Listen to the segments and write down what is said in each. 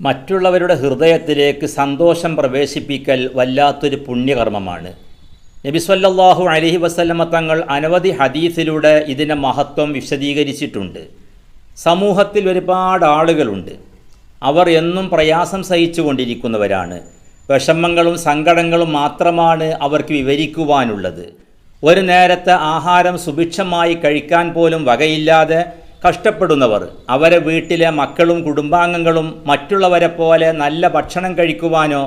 മറ്റുള്ളവരുടെ ഹൃദയത്തിലേക്ക് സന്തോഷം പ്രവേശിപ്പിക്കൽ വല്ലാത്തൊരു പുണ്യകർമ്മമാണ്. നബി സല്ലല്ലാഹു അലൈഹി വസല്ലമ തങ്ങൾ അനവധി ഹദീസിലൂടെ ഇതിൻ്റെ മഹത്വം വിശദീകരിച്ചിട്ടുണ്ട്. സമൂഹത്തിൽ ഒരുപാട് ആളുകളുണ്ട്. അവർ എന്നും പ്രയാസം സഹിച്ചു കൊണ്ടിരിക്കുന്നവരാണ്. വിഷമങ്ങളും സങ്കടങ്ങളും മാത്രമാണ് അവർക്ക് വിവരിക്കുവാനുള്ളത്. ഒരു നേരത്തെ ആഹാരം സുഭിക്ഷമായി കഴിക്കാൻ പോലും വകയില്ലാതെ കഷ്ടപ്പെടുന്നവർ, അവരെ വീട്ടിലെ മക്കളും കുടുംബാംഗങ്ങളും മറ്റുള്ളവരെ പോലെ നല്ല ഭക്ഷണം കഴിക്കുവാനോ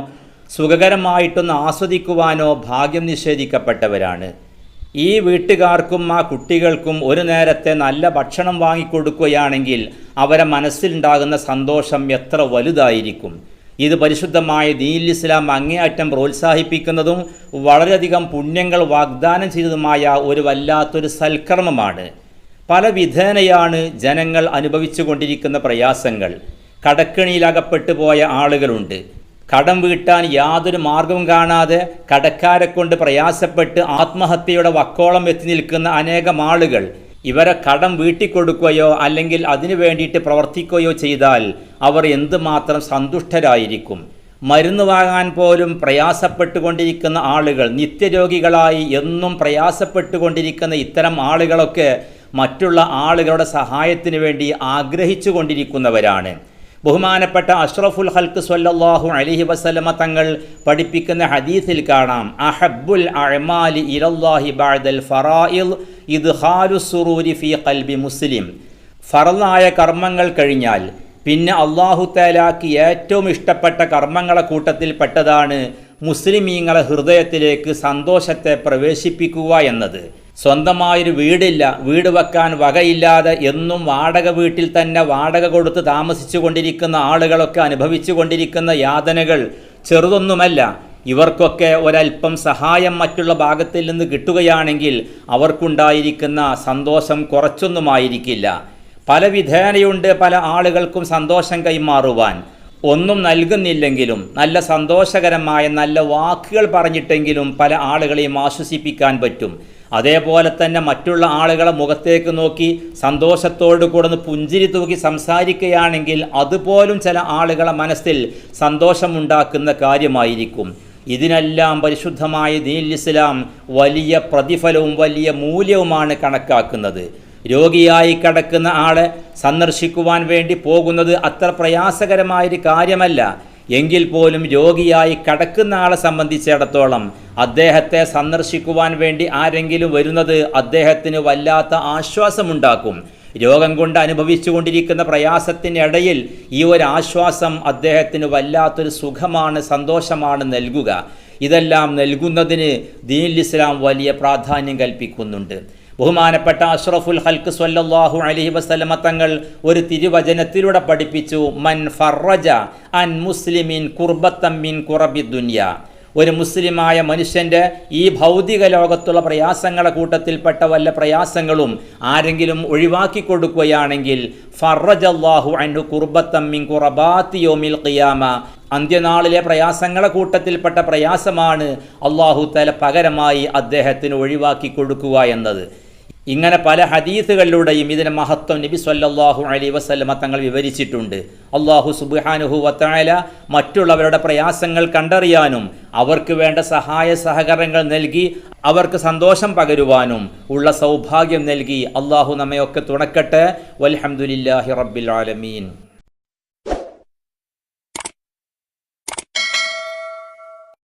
സുഖകരമായിട്ടൊന്ന് ആസ്വദിക്കുവാനോ ഭാഗ്യം നിഷേധിക്കപ്പെട്ടവരാണ്. ഈ വീട്ടുകാർക്കും ആ കുട്ടികൾക്കും ഒരു നേരത്തെ നല്ല ഭക്ഷണം വാങ്ങിക്കൊടുക്കുകയാണെങ്കിൽ അവരെ മനസ്സിലുണ്ടാകുന്ന സന്തോഷം എത്ര വലുതായിരിക്കും. ഇത് പരിശുദ്ധമായ ദീനുൽ ഇസ്ലാം അങ്ങേയറ്റം പ്രോത്സാഹിപ്പിക്കുന്നതും വളരെയധികം പുണ്യങ്ങൾ വാഗ്ദാനം ചെയ്തതുമായ ഒരു വല്ലാത്തൊരു സൽക്കർമ്മമാണ്. പല വിധേനയാണ് ജനങ്ങൾ അനുഭവിച്ചു കൊണ്ടിരിക്കുന്ന പ്രയാസങ്ങൾ. കടക്കെണിയിലകപ്പെട്ടു പോയ ആളുകളുണ്ട്. കടം വീട്ടാൻ യാതൊരു മാർഗവും കാണാതെ കടക്കാരെ കൊണ്ട് പ്രയാസപ്പെട്ട് ആത്മഹത്യയുടെ വക്കോളം എത്തി നിൽക്കുന്ന അനേകം ആളുകൾ. ഇവരെ കടം വീട്ടിക്കൊടുക്കുകയോ അല്ലെങ്കിൽ അതിനു വേണ്ടിയിട്ട് പ്രവർത്തിക്കുകയോ ചെയ്താൽ അവർ എന്തുമാത്രം സന്തുഷ്ടരായിരിക്കും. മരുന്ന് വാങ്ങാൻ പോലും പ്രയാസപ്പെട്ടുകൊണ്ടിരിക്കുന്ന ആളുകൾ, നിത്യരോഗികളായി എന്നും പ്രയാസപ്പെട്ടുകൊണ്ടിരിക്കുന്ന ഇത്തരം ആളുകളൊക്കെ മറ്റുള്ള ആളുകളുടെ സഹായത്തിന് വേണ്ടി ആഗ്രഹിച്ചു കൊണ്ടിരിക്കുന്നവരാണ്. ബഹുമാനപ്പെട്ട അഷ്റഫുൽ ഖൽഖ് സ്വല്ലല്ലാഹു അലൈഹി വസല്ലമ തങ്ങൾ പഠിപ്പിക്കുന്ന ഹദീസിൽ കാണാം, അഹബ്ബുൽ അഅമാലി ഇലല്ലാഹി ബഅദൽ ഫറായിദ് ഇദ്ഖാലുസ് സുറൂരി ഫീ ഖൽബി മുസ്ലിം. ഫർളായ കർമ്മങ്ങൾ കഴിഞ്ഞാൽ പിന്നെ അല്ലാഹു തആലാക്ക് ഏറ്റവും ഇഷ്ടപ്പെട്ട കർമ്മങ്ങളെ കൂട്ടത്തിൽപ്പെട്ടതാണ് മുസ്ലിമീങ്ങളെ ഹൃദയത്തിലേക്ക് സന്തോഷത്തെ പ്രവേശിപ്പിക്കുക എന്നത്. സ്വന്തമായൊരു വീടില്ല, വീട് വെക്കാൻ വകയില്ലാതെ എന്നും വാടക വീട്ടിൽ തന്നെ വാടക കൊടുത്ത് താമസിച്ചു കൊണ്ടിരിക്കുന്ന ആളുകളൊക്കെ അനുഭവിച്ചു കൊണ്ടിരിക്കുന്ന യാതനകൾ ചെറുതൊന്നുമല്ല. ഇവർക്കൊക്കെ ഒരൽപ്പം സഹായം മറ്റുള്ള ഭാഗത്തിൽ നിന്ന് കിട്ടുകയാണെങ്കിൽ അവർക്കുണ്ടായിരിക്കുന്ന സന്തോഷം കുറച്ചൊന്നുമായിരിക്കില്ല. പല വിധേനയുണ്ട് പല ആളുകൾക്കും സന്തോഷം കൈമാറുവാൻ. ഒന്നും നൽകുന്നില്ലെങ്കിലും നല്ല സന്തോഷകരമായ നല്ല വാക്കുകൾ പറഞ്ഞിട്ടെങ്കിലും പല ആളുകളെയും ആശ്വസിപ്പിക്കാൻ പറ്റും. അതേപോലെ തന്നെ മറ്റുള്ള ആളുകളെ മുഖത്തേക്ക് നോക്കി സന്തോഷത്തോടു കൂടെ പുഞ്ചിരി തൂക്കി സംസാരിക്കുകയാണെങ്കിൽ അതുപോലും ചില ആളുകളെ മനസ്സിൽ സന്തോഷമുണ്ടാക്കുന്ന കാര്യമായിരിക്കും. ഇതിനെല്ലാം പരിശുദ്ധമായ ദീനുൽ ഇസ്ലാം വലിയ പ്രതിഫലവും വലിയ മൂല്യവുമാണ് കണക്കാക്കുന്നത്. രോഗിയായി കിടക്കുന്ന ആളെ സന്ദർശിക്കുവാൻ വേണ്ടി പോകുന്നത് അത്ര പ്രയാസകരമായൊരു കാര്യമല്ല. എങ്കിൽ പോലും രോഗിയായി കിടക്കുന്ന ആളെ സംബന്ധിച്ചിടത്തോളം അദ്ദേഹത്തെ സന്ദർശിക്കുവാൻ വേണ്ടി ആരെങ്കിലും വരുന്നത് അദ്ദേഹത്തിന് വല്ലാത്ത ആശ്വാസമുണ്ടാക്കും. രോഗം കൊണ്ട് അനുഭവിച്ചു കൊണ്ടിരിക്കുന്ന പ്രയാസത്തിനിടയിൽ ഈ ഒരു ആശ്വാസം അദ്ദേഹത്തിന് വല്ലാത്തൊരു സുഖമാണ്, സന്തോഷമാണ് നൽകുക. ഇതെല്ലാം നൽകുന്നതിന് ദീനുൽ ഇസ്ലാം വലിയ പ്രാധാന്യം കൽപ്പിക്കുന്നുണ്ട്. ബഹുമാനപ്പെട്ട അഷ്റഫുൽ ഖൽഖ് സ്വല്ലല്ലാഹു അലൈഹി വസല്ലമ തങ്ങൾ ഒരു തിരുവചനത്തിലൂടെ പഠിപ്പിച്ചു, മൻ ഫറജ അൻ മുസ്ലിമിൻ കുർബത്തൻ മിൻ കുറബി ദുനിയ. ഒരു മുസ്ലിമായ മനുഷ്യൻ്റെ ഈ ഭൗതിക ലോകത്തുള്ള പ്രയാസങ്ങളെ കൂട്ടത്തിൽപ്പെട്ട വല്ല പ്രയാസങ്ങളും ആരെങ്കിലും ഒഴിവാക്കി കൊടുക്കുകയാണെങ്കിൽ ഫറജല്ലാഹു അൻഹു കുർബത്തൻ മിൻ ഖുറബാത്തി യൗമിൽ ഖിയാമ. അന്ത്യനാളിലെ പ്രയാസങ്ങളെ കൂട്ടത്തിൽപ്പെട്ട പ്രയാസമാണ് അല്ലാഹു തആല പകരമായി അദ്ദേഹത്തിന് ഒഴിവാക്കി കൊടുക്കുക എന്നത്. ഇങ്ങനെ പല ഹദീസുകളിലൂടെയും ഇതിൻ്റെ മഹത്വം നബി സല്ലല്ലാഹു അലൈഹി വസല്ലമ തങ്ങൾ വിവരിച്ചിട്ടുണ്ട്. അല്ലാഹു സുബ്ഹാനഹു വ തആല മറ്റുള്ളവരുടെ പ്രയാസങ്ങൾ കണ്ടറിയാനും അവർക്ക് വേണ്ട സഹായ സഹകരണങ്ങൾ നൽകി അവർക്ക് സന്തോഷം പകരുവാനും ഉള്ള സൗഭാഗ്യം നൽകി അല്ലാഹു നമ്മയൊക്കെ തുണക്കട്ടെ. വൽഹംദുലില്ലാഹി റബ്ബിൽ ആലമീൻ.